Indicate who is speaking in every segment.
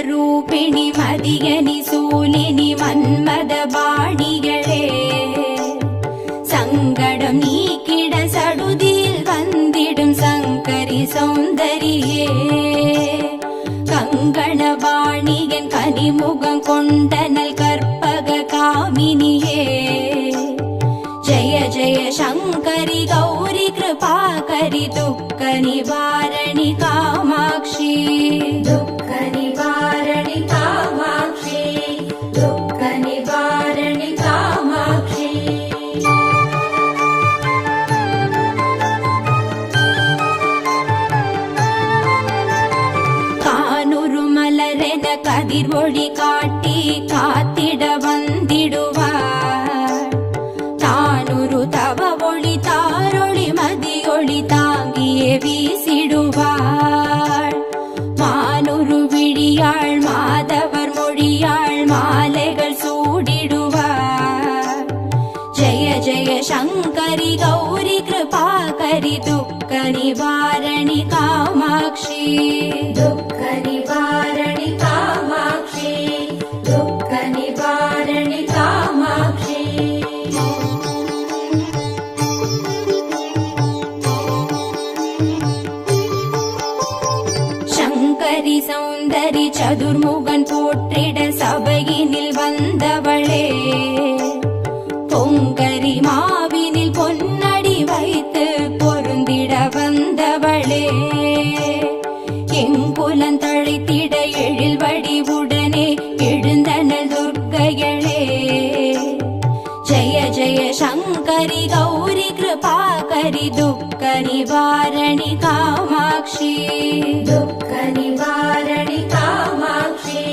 Speaker 1: ರೂಪಿಣಿ ಮದಿಯನಿ ಸೂಲಿನಿ ಮನ್ಮದ ಬಾಣಿಗಳೇ சங்கடம் நீக்கிட சடுதியில் வந்திடும் சங்கரி சௌந்தரியே கங்கண வாணியன் கனிமுகம் கொண்டனல் கற்பக காமினியே ஜய ஜய சங்கரி கௌரி கிருபாகரி துக்க நிவாரணி காமாட்சி துக்க நிவாரணி காமாட்சி துக்க நிவாரணி காமாட்சி கதிர் ஒளி காட்டி காத்திட வந்திடுவார் தானுரு தவ ஒளி தாரொளி மதியொளி தாங்கியே வீசிடுவார் மானுரு விழியாள் மாதவர் மொழியாள் மாலைகள் சூடிடுவார் ஜெய ஜெய சங்கரி கௌரி கிருபாகரி துக்க நிவாரணி காமாட்சி துக்க நிவாரணி காமாட்சி துக்க நிவாரணி காமாட்சி சங்கரி சௌந்தரி சதுர்முகன் போற்றிட சபையினில் வந்தவளே பொங்கரி மாவினில் பொன்னடி வைத்து பொருந்திட வந்தவளே எங்குலன் தழைத்திட எழில் வடிவுடனே எழுந்தனல் துர்க்கையளே ஜய ஜய சங்கரி கௌரி கிருபாகரி துக்க நிவாரணி காமாட்சி துக்க நிவாரணி காமாட்சி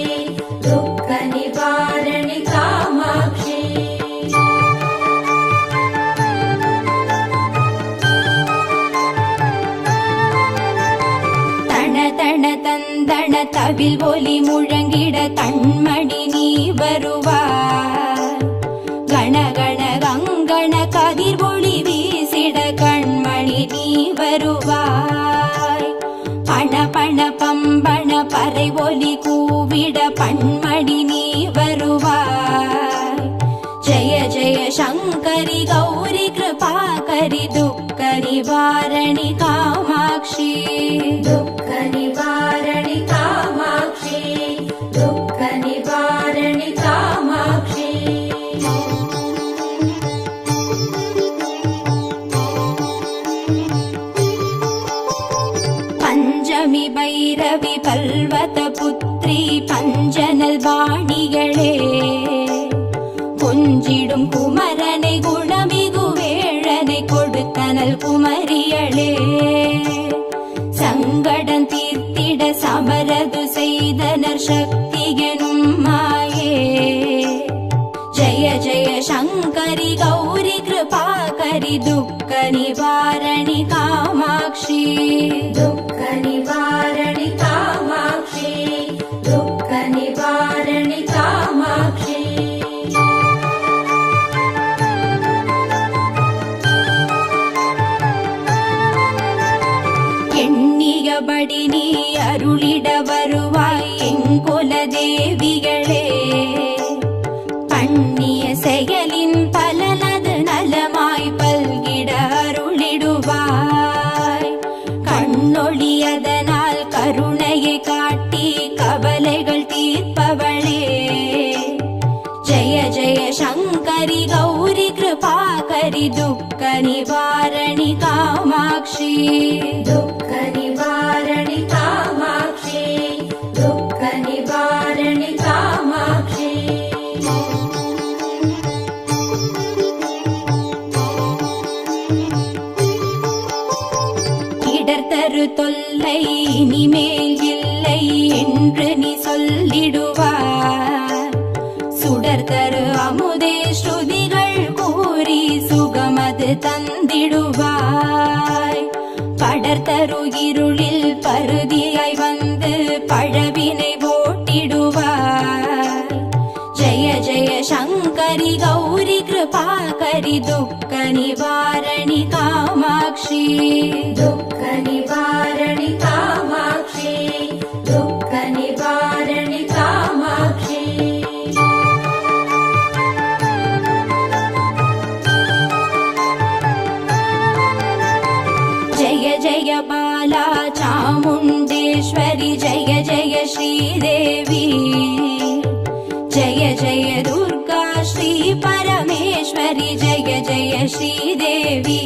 Speaker 1: துக்க நிவாரணி காமாட்சி தன தந்தன தவில் ஒலி முழங்கிட கண்மணி நீ வருவார் கணகண கங்கண கதிர் ஒளி வீசிட கண்மணி நீ வருவாய் பண பண பம்பண பறை ஒலி கூவிட பண்மணி நீ வருவாய் ஜய ஜய சங்கரி கௌரி கிருபாகரி துக்க நிவாரணி காமாட்சி துக்க நிவாரணி காமாட்சி துக்க நிவாரணி காமாட்சி பஞ்சமி பைரவி பல்வத புத்ரி பஞ்சனல் வாணிகளே கொஞ்சிடும் குமரனை குணமிகு வேழனை கொடுத்தனல் குமரியளே சங்கடம் தீர்த்திட சமரது செய்தனர் சக்தி எனும் மாயே ஜய ஜய சங்கரி கௌரி கிருபாகரி துக்க நிவாரணி காமாட்சி துக்க நிவாரணி காமாட்சி துக்க நிவாரணி காமாட்சி எண்ணியபடி நீ அருளிட வருவாய் எங்குல தேவிகளே பண்ணிய செயலின் பலனது நலமாய் பல்கிட அருளிடுவாய் கண்ணொளி அதனால் கருணையை காட்டி கவலைகள் தீர்ப்பவளே ஜய ஜய சங்கரி கௌரி கிருபாகரி துக்க நிவாரணி காமாட்சி துக்க நிவாரணி காமாட்சி துக்க நிவாரணி காமாட்சி இடர்தரு தொல்லை இனிமேல் இல்லை என்று நீ சொல்லிடுவார் சுடர் தரு அமுதே ஸ்ருதிகள் கூறி சுகமது தந்திடுவாய் பட படர்தரு இருளில் பருதியாய் வந்து பழவினை ஓட்டிடுவார். ஜெய ஜெய சங்கரி கௌரி கிருபாகரி துக்க நிவாரணி காமாட்சி. துக்க நிவாரணி காமாட்சி, துக்க நிவாரணி காமாட்சி. जय जय बाला चामुण्डेश्वरि जय जय श्रीदेवी. जय जय दुर्गा श्री परमेश्वरि जय जय श्रीदेवी.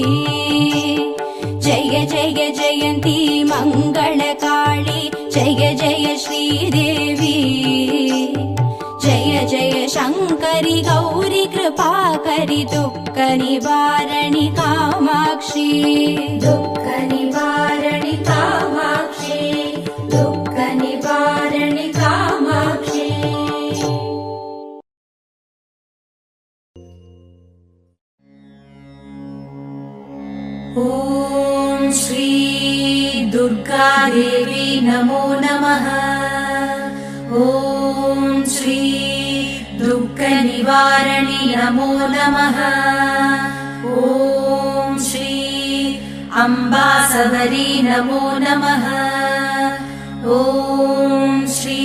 Speaker 1: जय जय जयन्ती मङ्गलकाळी जय जय श्रीदेवी. जय जय शङ्करि गौरि कृपाकरि दुःख निवारणि कामाक्षी. दुःख निवारणि कामाक्षी, दुःख निवारणि कामाक्षी.
Speaker 2: ॐ श्री दुर्गा देवी नमो नमः. ॐ श्री दुःख निवारणि नमो नमः. ॐ श्री अम्बा सबरी नमो नमः. ॐ श्री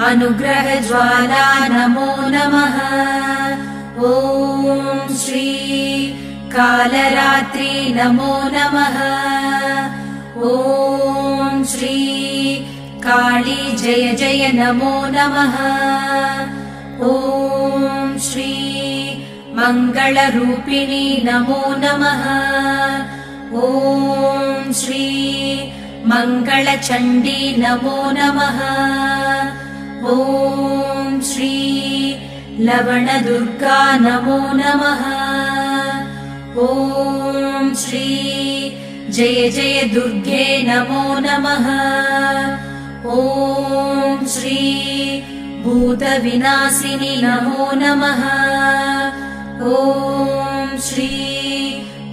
Speaker 2: अनुग्रह ज्वाला नमो नमः. ॐ श्री कालरात्रि नमो नमः. ॐ श्री काली जय जय नमो नमः. ॐ श्री मङ्गलरूपिणी नमो नमः. ॐ श्री मङ्गलचण्डी नमो नमः. ॐ श्री लवणदुर्गा नमो नमः. ॐ श्री जय जय दुर्गे नमो नमः. ॐ श्री भूतविनाशिनी नमो नमः. ॐ श्री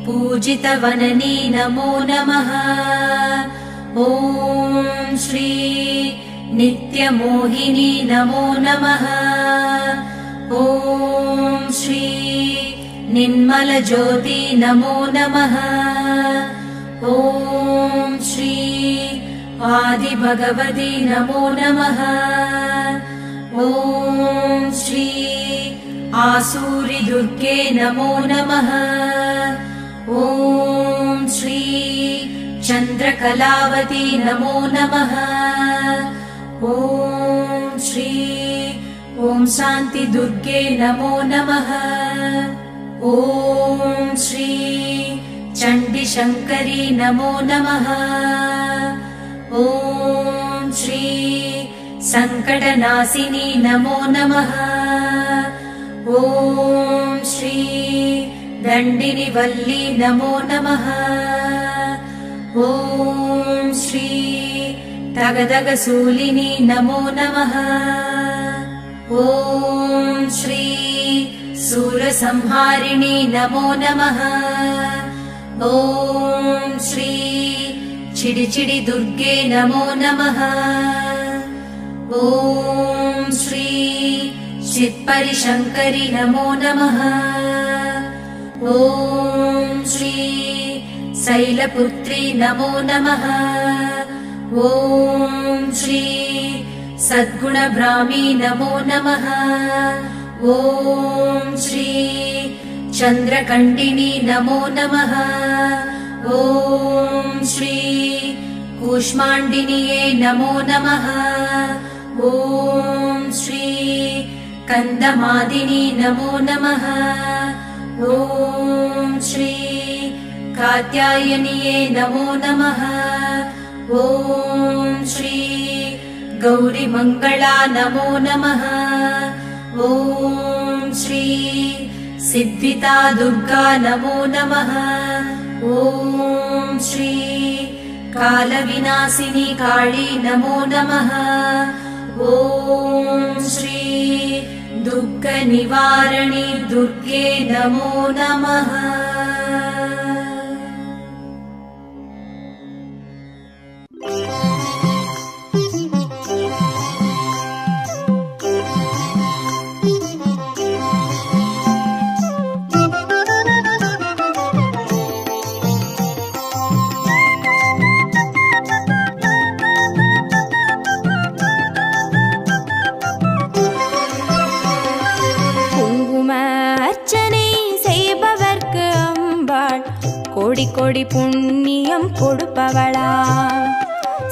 Speaker 2: पूजितवननी नमो नमः. ॐ श्री नित्यमोहिनी नमो नमः. ॐ श्री निर्मलज्योति नमो नमः. ॐ श्री आदिभगवती नमो नमः. ॐ श्री आसूरि दुर्गे नमो नमः. ॐ श्री चन्द्रकलावती नमो नमः. ॐ श्री ॐ शान्ति दुर्गे नमो नमः. ॐ श्री चण्डी शङ्करी नमो नमः. ॐ श्री सङ्कटनाशिनी नमो नमः. ॐ श्री दण्डिनि वल्ली नमो नमः. ॐ श्री तगदगसूलिनी नमो नमः. ॐ श्री सूरसंहारिणी नमो नमः. ॐ श्री चिडिचिडि दुर्गे नमो नमः. ॐ श्री चित्परि शङ्करि नमो नमः. ॐ श्री शैलपुत्री नमो नमः. ॐ श्री सद्गुणब्राह्मी नमो नमः. ॐ श्री चन्द्रकण्डिनी नमो नमः. ॐ श्री कूष्माण्डिन्ये नमो नमः. ॐ श्री कन्दमादिनी नमो नमः. ॐ श्री कात्यायन्ये नमो नमः. ॐ श्री गौरीमङ्गला नमो नमः. ॐ श्री सिद्धिता दुर्गा नमो नमः. ॐ श्री कालविनाशिनी काली नमो नमः. ॐ श्री दुःखनिवारिणी दुर्गे नमो नमः.
Speaker 1: கோடி கோடி புண்ணியம் கொடுப்பவளாம்.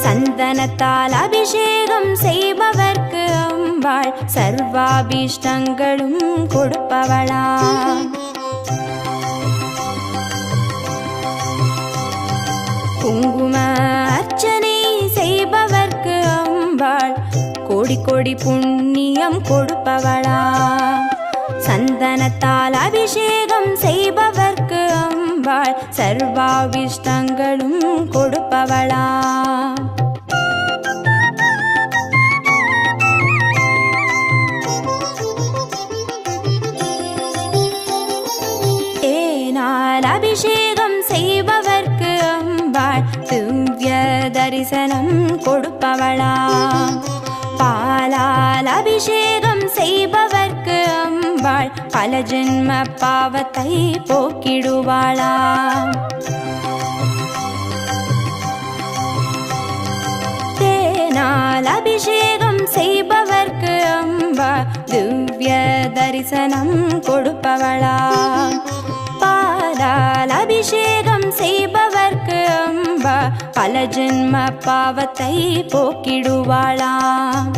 Speaker 1: சந்தனத்தால் அபிஷேகம் செய்பவர்க்கு அம்பாள் சர்வாபீஷ்டங்களும் கொடுப்பவளாம். குங்கும அர்ச்சனை செய்பவர்க்கு அம்பாள் கோடி கோடி புண்ணியம் கொடுப்பவளாம். சந்தனத்தால் அபிஷேகம் செய்பவர்க்கு அம்பாள் சர்வாபீஷ்டங்களும் கொடுப்பவளாம். தேனால் அபிஷேகம் செய்பவர்க்கு அம்பாள் திவ்ய தரிசனம் கொடுப்பவளாம். பாலால் அபிஷேகம் செய்பவர்க்கு அம்பாள் பல ஜென்ம பாவத்தை போக்கிடுவாளாம். தேனால் அபிஷேகம் செய்பவர்க்கு அம்பாள் திவ்ய தரிசனம் கொடுப்பவளாம். பாலால் அபிஷேகம் செய்பவர்க்கு அம்பா பல ஜென்ம பாவத்தை போக்கிடுவாளாம்.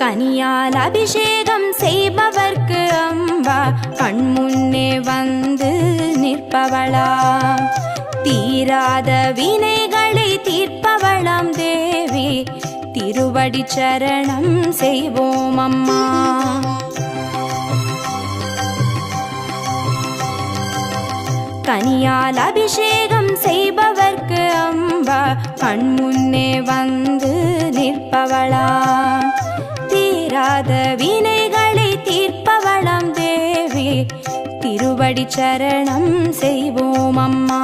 Speaker 1: கனியால் அபிஷேகம் செய்பவர்க்கு அம்பா கண்முன்னே வந்து நிற்பவளாம். தீராத வினைகளை தீர்ப்பவளாம் தேவி திருவடி சரணம் செய்வோம் அம்மா. கனியால் அபிஷேகம் செய்பவர்க்கு அம்பா கண்முன்னே வந்து நிற்பவளாம். தீராத வினைகளை தீர்ப்பவளாம் தேவி திருவடி சரணம் செய்வோம் அம்மா.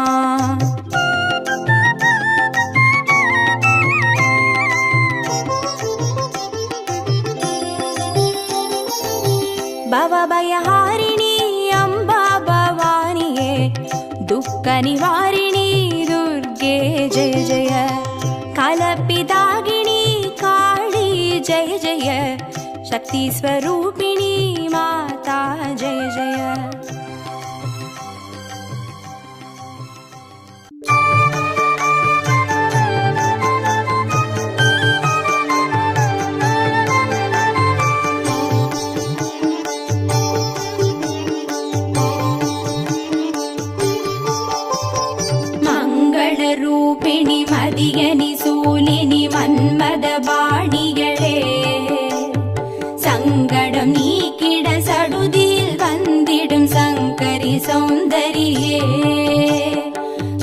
Speaker 1: பவபயஹாரிணி அம்பா பவானியே துக்க நிவாரிணி துர்கே ஜெய ஜெய. கலப்பிதாகினி காளி ஜெய ஜெய. சக்தி ஸ்வரூபிணி மாதா ஜெய ஜெய. ரூபிணி மதியனி சூலினி மன்மத பாணிகளே சங்கடம் நீக்கிட சடுதியில் வந்திடும் சங்கரி சௌந்தரியே.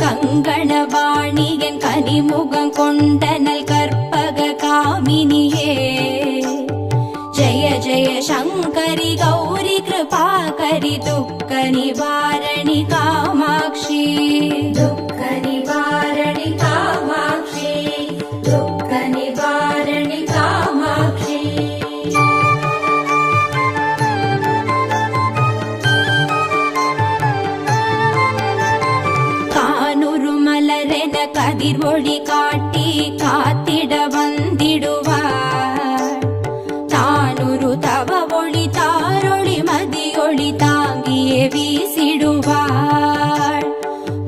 Speaker 1: கங்கண பாணியன் கனிமுகம் கொண்டனல் கற்பக காமினியே. ஜெய ஜெய சங்கரி கௌரி கிருபாகரி துக்க நிவாரணி காமாட்சி. துக்க நிவாரணி காமாட்சி. துக்க நிவாரணி காமாட்சி. கானுரு மலரென கதிர் ஒளி காட்டி காத்திட வந்திடுவார். தானுரு தவ ஒளி தாரொளி மதியொளி தாங்கியே வீசிடுவாள்.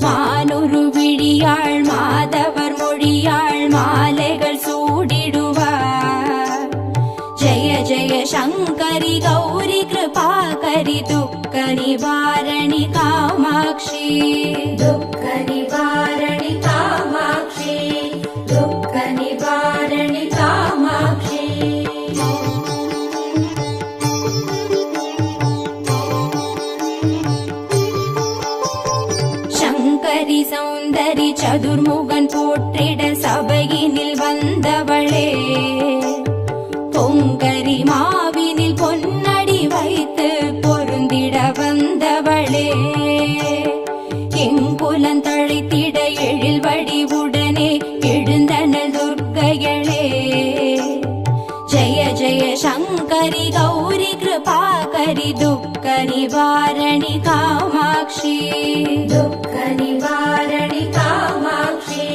Speaker 1: மானுரு விழியாள் மாதவர் மொழியாள் மாலைகள் சூடிடுவார். ஜெய ஜெய சங்கரி கௌரி கிருபாகரி துக்க நிவாரணி காமாட்சி. துக்க நிவாரணி காமாட்சி. துக்க நிவாரணி காமாட்சி. சங்கரி சௌந்தரி சதுர்முகன் போற்றிட சபையினில் வந்தவளே. பொங்கரி மாவினில் பொன்னடி வைத்து பொருந்திட வந்தவளே. எங்குலன் தழைத்திட எழில் வடிவுடனே எழுந்தனல் துர்க்கைகளே. ஜெய ஜெய சங்கரி கௌரி கிருபாகரி துக்க நிவாரணி காமாட்சி. துக்க நிவாரணி காமாட்சி.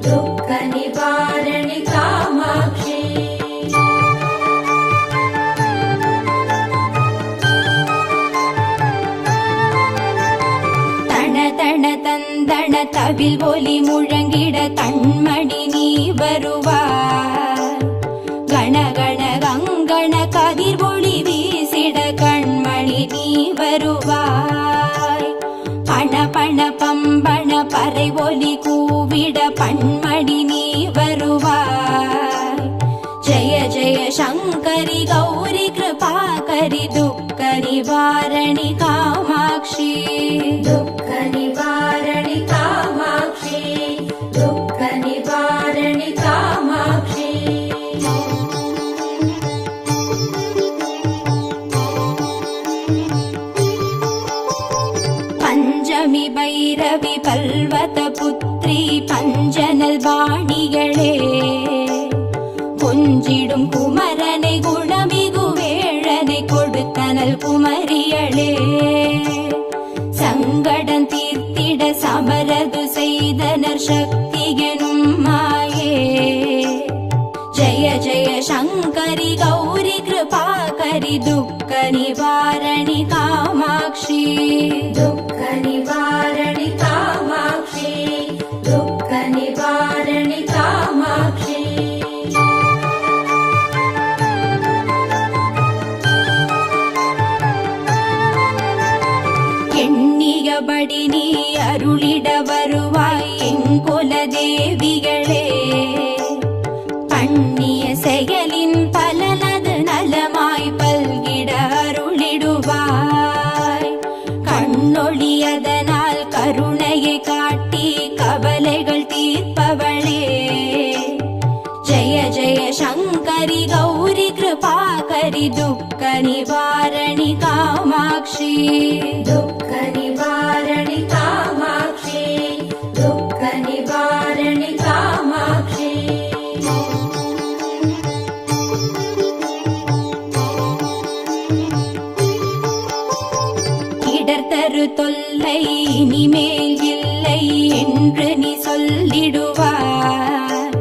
Speaker 1: துக்க நிவாரணி காமாட்சி. தவில் ஒலி முழங்கிட கண்மணி நீ வருவாய். கணகண கங்கண கதிர் ஒளி வீசிட கண்மணி நீ வருவாய். பண பண பம்பண பறை ஒலி கூவிட பண்மணி நீ வருவாய். ஜய ஜய சங்கரி கௌரி கிருபாகரி துக்க நிவாரணி காமாட்சி. துக்க நிவாரணி காமாட்சி. துக்க நிவாரணி காமாட்சி. பஞ்சமி பைரவி பல்வத புத்ரி பஞ்சனல் வாணிகளே, கொஞ்சிடும் குமரனை குணமிகு வேழனை கொடுத்தனல் குமரியளே. சங்கடம் தீர்த்திட சமரது செய்தனர் சக்தி எனும் மாயே. ஜய ஜய சங்கரி கௌரி கிருபாகரி துக்க நிவாரணி காமாட்சி. துக்க நிவாரணி காமாட்சி. துக்க நிவாரணி காமாட்சி. எண்ணியபடி நீ அருளிட வருவாய் எங்குல தேவிகளே. பண்ணிய செயலின் பலனது நலமாய் பல்கிட அருளிடுவாய். கண்ணொழியதனால் கருணையை காட்டி கவலைகள் தீர்ப்பவளே. ஜய ஜய சங்கரி கௌரி கிருபாகரி துக்க நிவாரணி காமாட்சி. துக்க நிவாரணி காமாட்சி. துக்க நிவாரணி காமாட்சி. இடர்தரு தொல்லை இனிமேல் இல்லை என்று நீ சொல்லிடுவார்.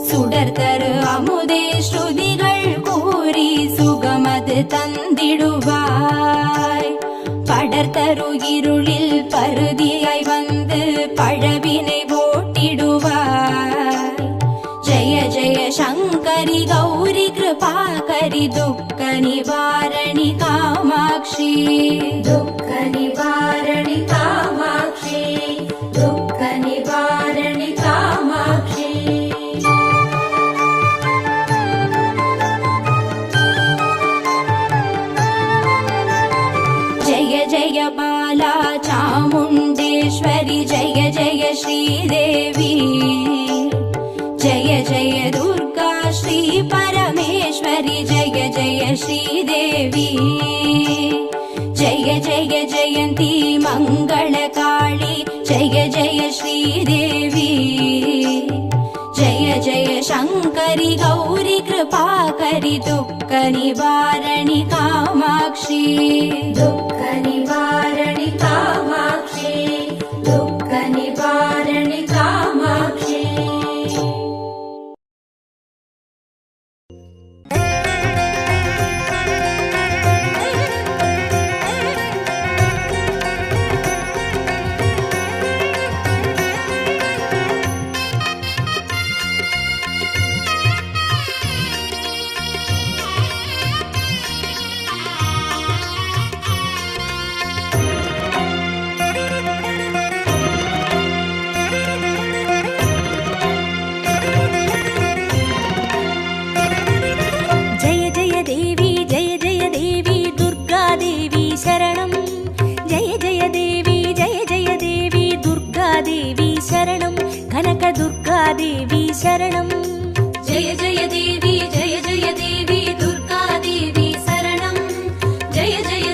Speaker 1: சுடர்தரு அமுதே ஸ்ருதிகள் கூறி சுகமது தந்திடுவாய். படர்தரு இருளில் பருதியாய் வந்து பழவினை ஓட்டிடுவாய். ஜய ஜய சங்கரி கௌரி கிருபாகரி துக்க நிவாரணி காமாட்சி. துக்க நிவாரணி காமாட்சி. துக்க நிவாரணி காமாட்சி. जय जय बाला चामुण्डेश्वरि जय जय श्रीदेवी. जय जय दुर्गा श्री परमेश्वरि जय जय श्रीदेवी. जय जय जयन्ती मङ्गलकाली जय जय श्रीदेवी. जय जय शङ्करि गौरी कृपाकरि दुःख निवारणि कामाक्षी. दुःख निवारणि कामाक्षी. दुःख निवारणि कामाक्षी.
Speaker 3: देवी शरणं.
Speaker 2: जय जय देवी जय जय देवी दुर्गा देवी शरणं. जय जय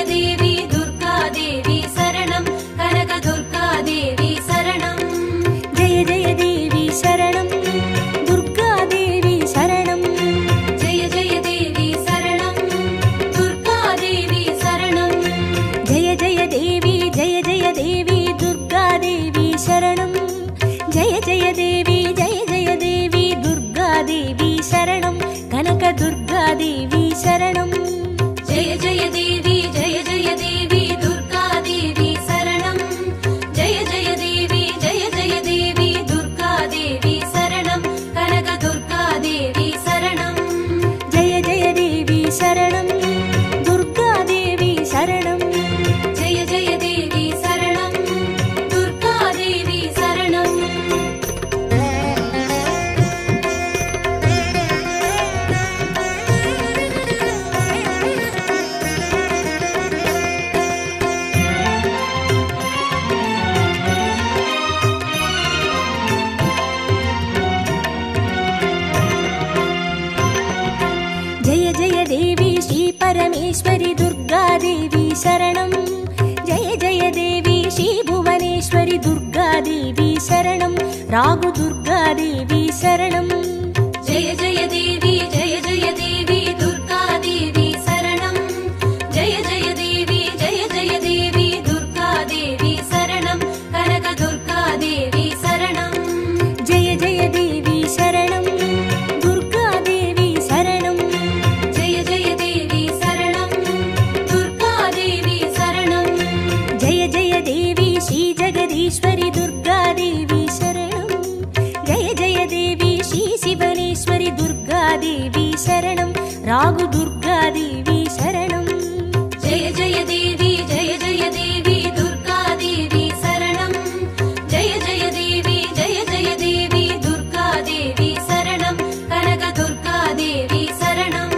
Speaker 2: देवी दुर्गा देवी शरणं. कनक दुर्गा देवी शरणं.
Speaker 3: जय जय देवी शरणं. दुर्गा देवी शरणं.
Speaker 2: जय जय देवी शरणं. दुर्गा देवी शरणं.
Speaker 3: जय जय देवी दुर्गा देवी शरणं. जय जय देवी दुर्गा देवी शरणं. कनक दुर्गा देवी शरणं.
Speaker 2: जय जय देवी दुर्गा देवी शरणं. जय जय देवी
Speaker 3: परमेश्वरि दुर्गादेवी शरणं जय जय देवी श्रीभुवनेश्वरि दुर्गादेवी शरणं रागु दुर्गादेवी शरणं
Speaker 2: जय जय देवी दुर्गादेवी शरणं जय जय देवी दुर्गादेवी शरणं कनक दुर्गादेवी शरणं
Speaker 3: जय जय देवी शरणं दुर्गादेवी शरणं
Speaker 2: जय जय देवी शरणं दुर्गादेवी शरणं
Speaker 3: जय जय देवी श्रीजगदीश्वरि दुर्गादेवी शरणं जय जय देवी श्रीशिवनेश्वरि दुर्गादेवी शरणं रागु दुर्गादेवी शरणं
Speaker 2: जय जय देवी दुर्गादेवी शरणं जय जय देवी दुर्गादेवी शरणं कनक दुर्गादेवी शरणं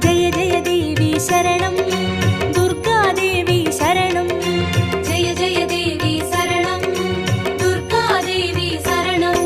Speaker 3: जय जय देवी शरणं दुर्गादेवी शरणं
Speaker 2: जय जय देवी शरणं दुर्गादेवी शरणं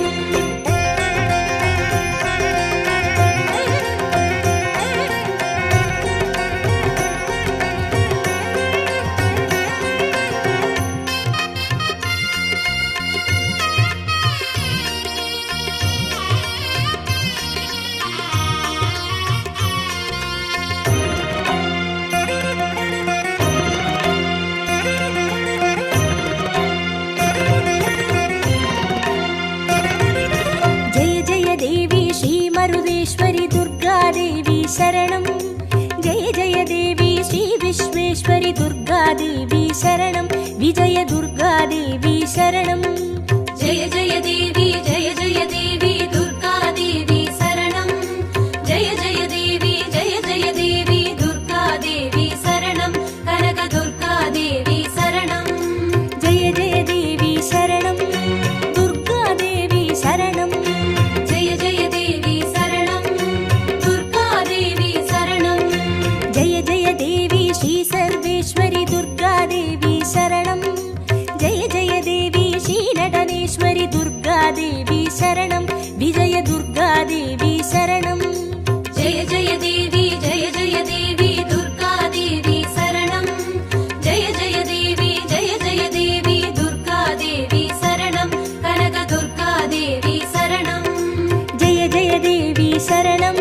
Speaker 3: जय जय देवी श्रीमरुदेश्वरि दुर्गादेवी शरणं जय जय देवी श्रीविश्वेश्वरि दुर्गादेवी शरणं विजय दुर्गादेवी शरणं
Speaker 2: जय जय देवी दुर्गादेवी शरणं जय जय देवी दुर्गादेवी शरणं कनक दुर्गादेवी शरणं
Speaker 3: जय जय देवी शरणं दुर्गादेवी शरणं
Speaker 2: जय जय देवी शरणं दुर्गादेवी शरणं
Speaker 3: जय जय देवी श्रीसर्वेश्वरि दुर्गादेवी शरणं जय जय देवी श्रीनटनेश्वरि दुर्गादेवी शरणं विजय दुर्गादेवी शरणं
Speaker 2: जय जय देवी दुर्गादेवी शरणं जय जय देवी दुर्गादेवी शरणं कनक दुर्गादेवी शरणं
Speaker 3: जय जय देवी शरणं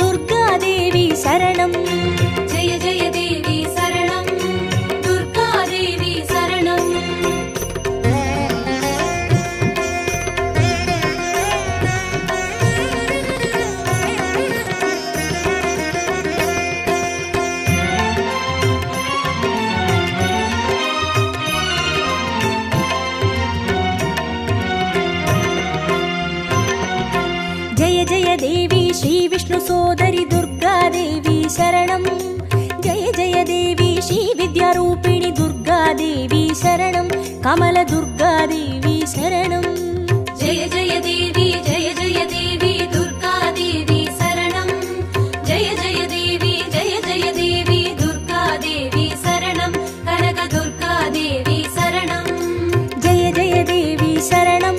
Speaker 3: दुर्गादेवी शरणं
Speaker 2: जय जय देवी शरणं दुर्गादेवी शरणं
Speaker 3: जय जय देवी श्रीविष्णुसोदरि दुर्गादेवी शरणं जय जय देवी श्रीविद्यारूपिणि दुर्गादेवी शरणं कमलदुर्गादेवी शरणं
Speaker 2: जय जय देवी दुर्गादेवी शरणं जय जय देवी दुर्गादेवी शरणं कनक दुर्गादेवी शरणं
Speaker 3: जय जय देवी शरणं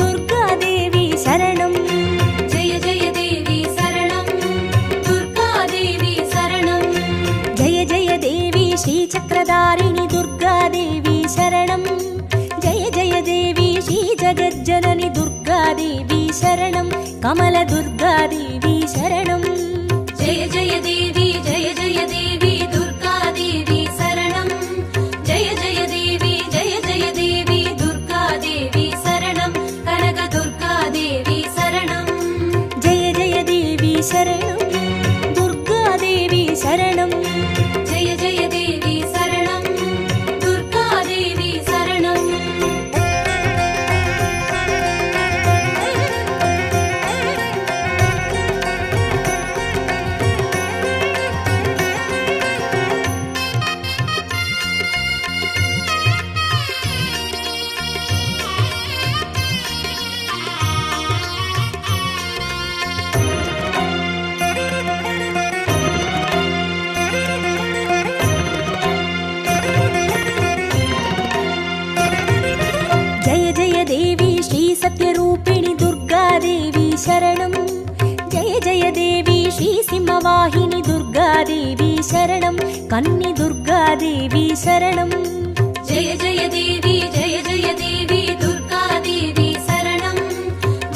Speaker 3: दुर्गादेवी शरणं
Speaker 2: जय जय देवी शरणं दुर्गादेवी शरणं
Speaker 3: जय जय देवी श्रीचक्रधारिणि दुर्गादेवी शरणं जय जय देवी श्रीजगज्जननि दुर्गादेवी शरणं कमलदुर्गादेवी शरणं
Speaker 2: जय जय देवी दुर्गादेवी शरणं जय जय देवी दुर्गादेवी शरणं कनक दुर्गादेवी शरणं
Speaker 3: जय जय देवी शरणं दुर्गादेवी शरणं
Speaker 2: जय जय देवी शरणं दुर्गादेवी शरणं
Speaker 3: सत्यरूपिणि दुर्गादेवी शरणं जय जय देवी श्रीसिंहवाहिनि दुर्गादेवी देवी शरणं कन्नि दुर्गा देवी शरणं
Speaker 2: जय जय देवी दुर्गा देवी शरणं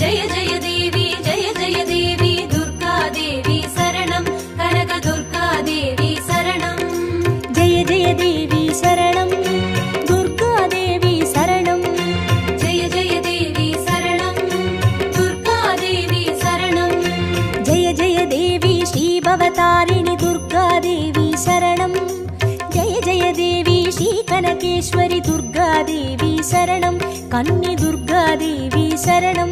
Speaker 2: जय जय देवी दुर्गा देवी शरणं कनक दुर्गा देवी शरणं
Speaker 3: जय जय देवी शरणं दुर्गा देवी शरणं
Speaker 2: जय जय देवी शरणं दुर्गा देवी शरणं
Speaker 3: जय जय देवी श्रीभवतारिणि दुर्गा देवी शरणं जय जय देवी श्रीकनकेश्वरि दुर्गा देवी शरणं कन्नि दुर्गा देवी शरणं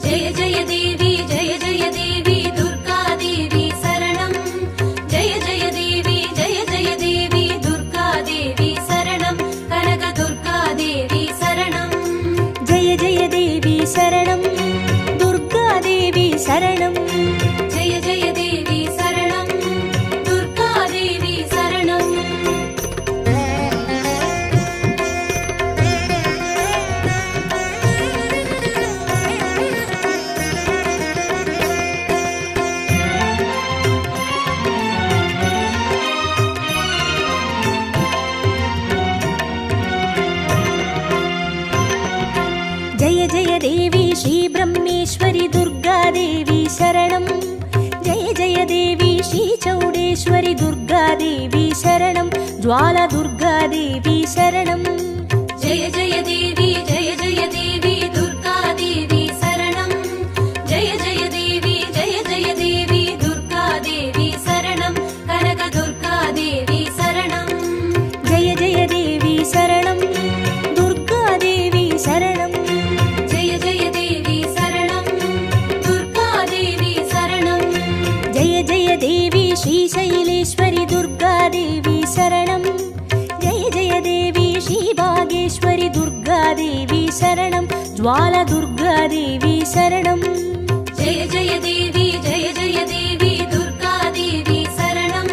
Speaker 2: जय जय देवी दुर्गा देवी शरणं जय जय देवी दुर्गा देवी शरणं कनक दुर्गा देवी शरणं
Speaker 3: जय जय देवी शरणं दुर्गा देवी शरणं
Speaker 2: जय जय देवी शरणं दुर्गा देवी शरणं
Speaker 3: जय जय देवी श्रीब्रह्मेश्वरि दुर्गा देवी शरणं जय जय देवी श्रीचौडेश्वरि दुर्गा देवी शरणं ज्वाला दुर्गा देवी शरणं
Speaker 2: जय जय देवी दुर्गा देवी शरणं जय जय देवी दुर्गा देवी शरणं कनक दुर्गा देवी शरणं
Speaker 3: जय जय देवी शरणं दुर्गा देवी शरणं
Speaker 2: जय जय देवी शरणं दुर्गा देवी शरणं
Speaker 3: जय जय देवी श्रीशैलेश्वरि दुर्गा देवी शरणं जय जय देवी श्रीभागेश्वरि दुर्गा देवी शरणं ज्वाला दुर्गा देवी शरणं
Speaker 2: जय जय देवी दुर्गा देवी शरणं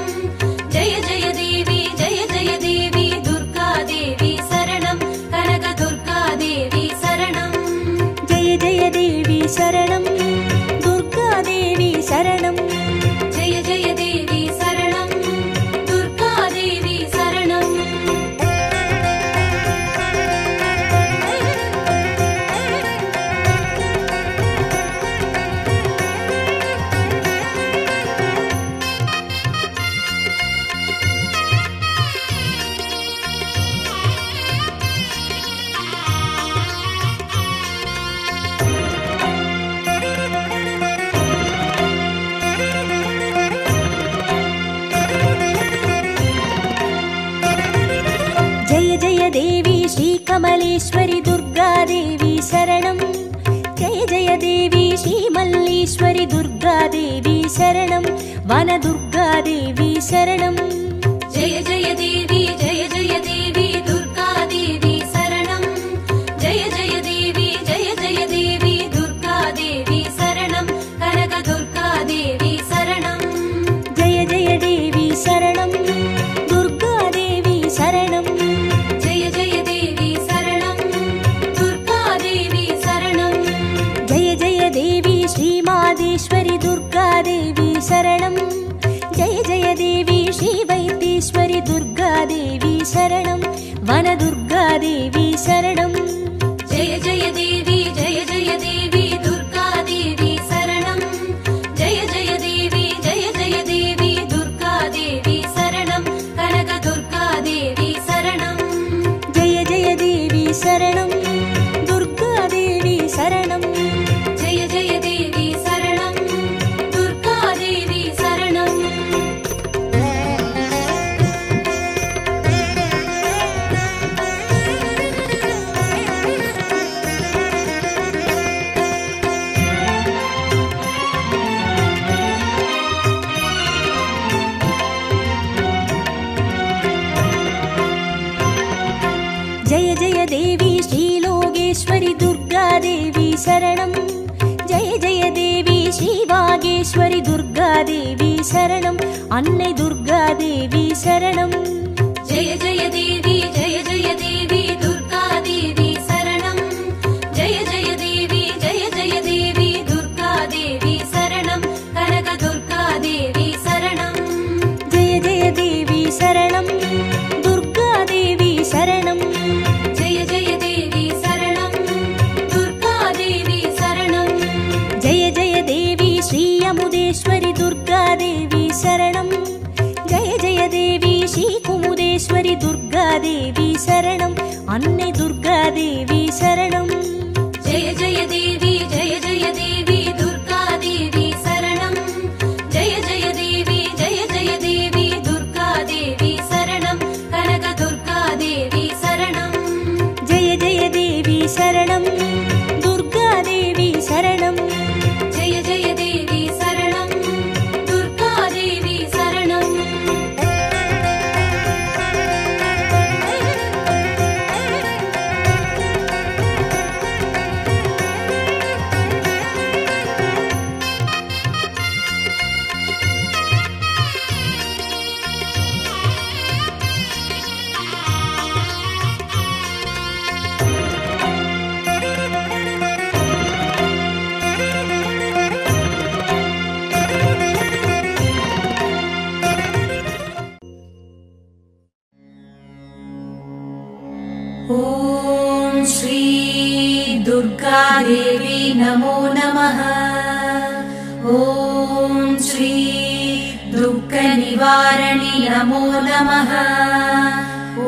Speaker 2: जय जय देवी दुर्गा देवी शरणं कनक दुर्गा देवी शरणं
Speaker 3: जय जय देवी शरणं दुर्गा देवी शरणं
Speaker 2: जय जय देवी शरणं दुर्गा देवी शरणं
Speaker 3: जय जय देवी श्रीकमलेश्वरि दुर्गा देवी शरणं जय जय देवी श्रीमल्लीश्वरि दुर्गा देवी शरणं वनदुर्गा देवी शरणं
Speaker 2: जय जय देवी दुर्गा देवी शरणं जय जय देवी दुर्गा देवी शरणं कनक दुर्गा देवी शरणं
Speaker 3: जय जय देवी शरणं दुर्गा देवी शरणं
Speaker 2: जय जय देवी शरणं दुर्गा देवी शरणं
Speaker 3: जय जय देवी श्रीमादेश्वरि दुर्गा देवी शरणं जय जय देवी श्रीवैद्येश्वरि दुर्गा देवी शरणं वनदुर्गा देवी शरणं
Speaker 2: जय जय देवी दुर्गा देवी शरणं जय जय देवी दुर्गा देवी शरणं कनक दुर्गा देवी शरणं
Speaker 3: जय जय देवी शरणं दुर्गा देवी शरणं
Speaker 2: जय जय देवी शरणं दुर्गा देवी शरणं
Speaker 3: जय जय देवी श्रीलोकेश्वरि दुर्गा देवी शरणं जय जय देवी श्रीवागेश्वरि दुर्गा देवी शरणं अन्नै दुर्गा देवी शरणं
Speaker 2: जय जय देवी दुर्गा देवी शरणं जय जय देवी दुर्गा देवी शरणं कनक दुर्गा देवी शरणं
Speaker 3: दुर्गादेवी शरणं जय जय देवी श्रीकुमुदेश्वरि दुर्गादेवी शरणम् अन्ने दुर्गादेवी शरणं
Speaker 2: जय जय देवी दुर्गादेवी शरणं जय जय देवी दुर्गादेवी शरणं कनकदुर्गादेवी शरणं
Speaker 3: जय जय देवी शरणं दुर्गादेवी शरणं
Speaker 2: जय जय देवी शरणं दुर्गादेवी शरणं ॐ श्री दुर्गादेवी नमो नमः ॐ श्री दुःखनिवारणि नमो नमः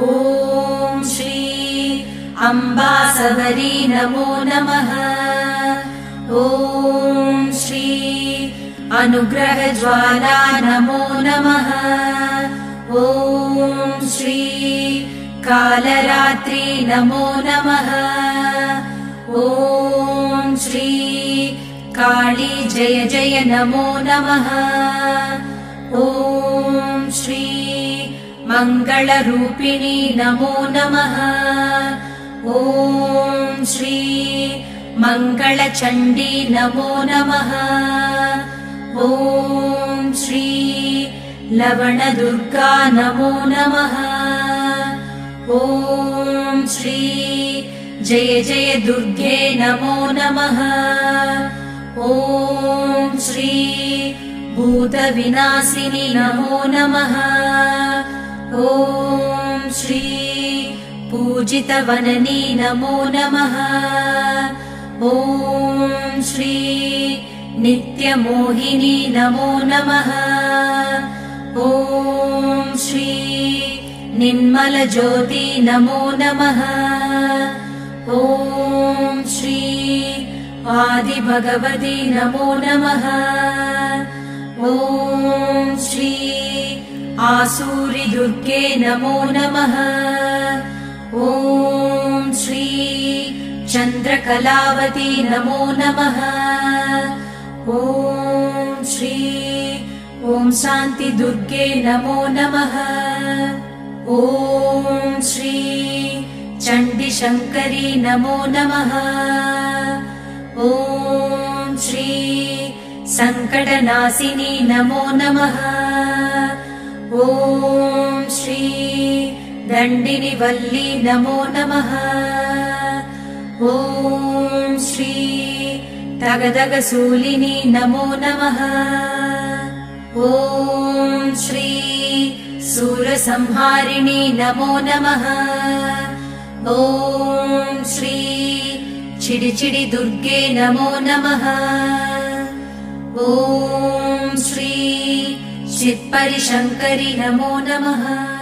Speaker 2: ॐ श्री अम्बासवरी नमो नमः ॐ श्री अनुग्रहज्वाला नमो नमः ॐ श्री कालरात्रि नमो नमः ॐ श्री काली जय जय नमो नमः ॐ श्री मङ्गलरूपिणी नमो नमः ॐ श्री मङ्गलचण्डी नमो नमः ॐ श्री लवणदुर्गा नमो नमः ॐ श्री जय जय दुर्गे नमो नमः ॐ श्री भूतविनाशिनी नमो नमः ॐ श्री पूजितवननी नमो नमः ॐ श्री नित्यमोहिनी नमो नमः ॐ श्री निर्मलज्योति नमो नमः ॐ श्री आदिभगवती नमो नमः ॐ श्री आसूरिदुर्गे नमो नमः ॐ श्री चन्द्रकलावती नमो नमः ॐ श्री ॐ शान्तिदुर्गे नमो नमः ॐ श्री चण्डीशङ्करी नमो नमः ॐ श्री सङ्कटनाशिनी नमो नमः ॐ श्री दण्डिनिवल्ली नमो नमः ॐ श्री तगदगशूलिनी नमो नमः ॐ श्री सूरसंहारिणी नमो नमः ॐ श्री चिडिचिडि दुर्गे नमो नमः ॐ श्री चित्परिशङ्करि नमो नमः।